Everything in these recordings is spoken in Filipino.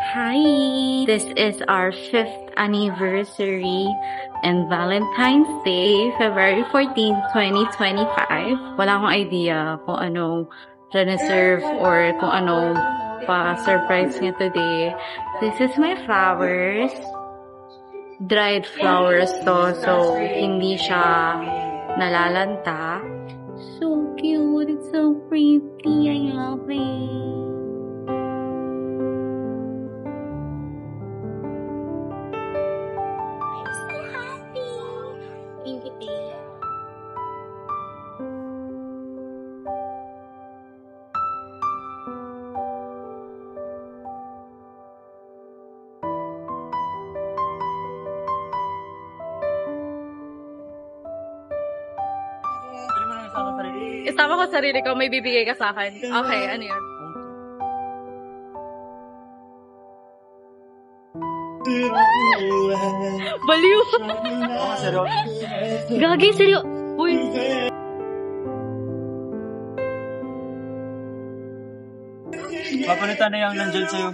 Hi! This is our 5th anniversary and Valentine's Day, February 14, 2025. Wala akong idea kung ano reserve or kung ano pa-surprise niya today. This is my flowers. Dried flowers to, so hindi siya nalalanta. So cute! It's so pretty! I love it! Isama ko sarili ko, may bibigay ka sa akin. Okay, ano yun? Baliw! Gagi, seryo! Uy! Papalitan na yung nandyan sa'yo.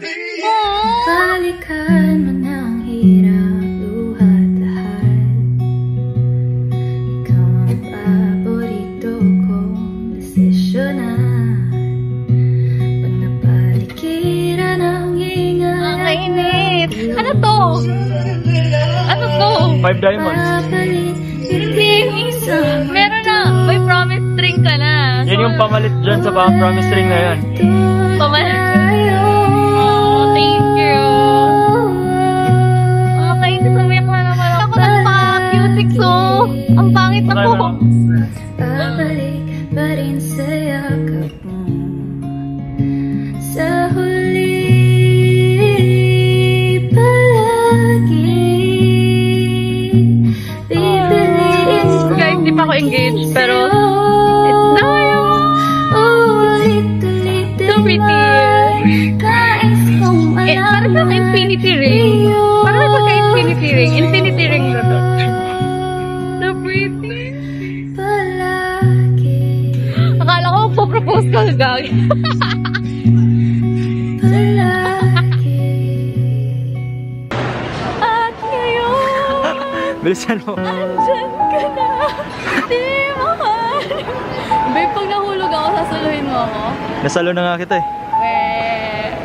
Balikan mo ng hirap, luhat lahat. Ikaw ang paborito kong desisyonan. Pag napalikiran ang hinga. Ang kainit! Ano to? Ano to? 5 diamonds. Meron na! May promise string ka na. Yan yung pamalit dyan sa promise ring na yan. Pamalit. Oh, thank you. Oh, kainit. Umiyak na naman ako ng pa-music so. Ang pangit ako. Babalik pa rin sa yakap mo. Sa huli palagi pipiliin ko. Guys, di pa ako engaged pero it's now. So pretty. Parang sa infinity ring. Parang sa infinity ring. Infinity ring na to. So pretty. Akala ko po-propose ka gag. At ngayon, Bilisan mo. andyan ka na. Di mahal. Babe, pag nahulog ako, sasuluhin mo ako. Nasalo na nga kita eh.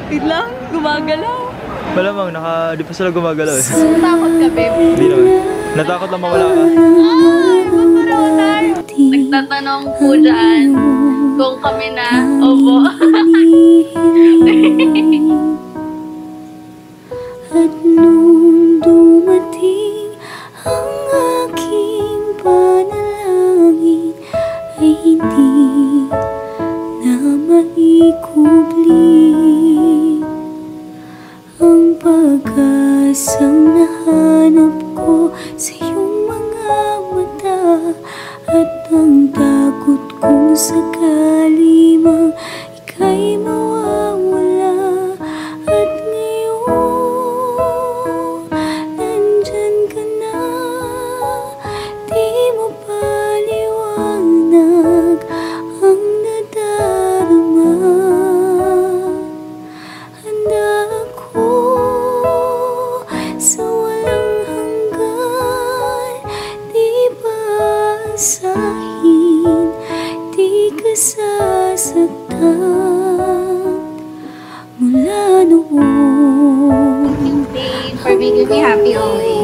Wait lang, gumagalaw. Malamang, di pa sila gumagalaw eh. Natakot ka, babe. Hindi naman. Natakot lang mawala ka. Ay, paparaw tayo. Nagtatanong po dyan kung kami na opo. At nung dumating ang aking panalangin ay hindi na maikubli ang pag-asang nahanap ko sa iyong mga mata at ang takot kung sakali mang ika'y mawawala. At ngayon nandyan ka na, di mo paliwanag ang nadarama. Handa ako sa walang hanggan, di basahin, di ka sasaktan mula noon. For making me happy always.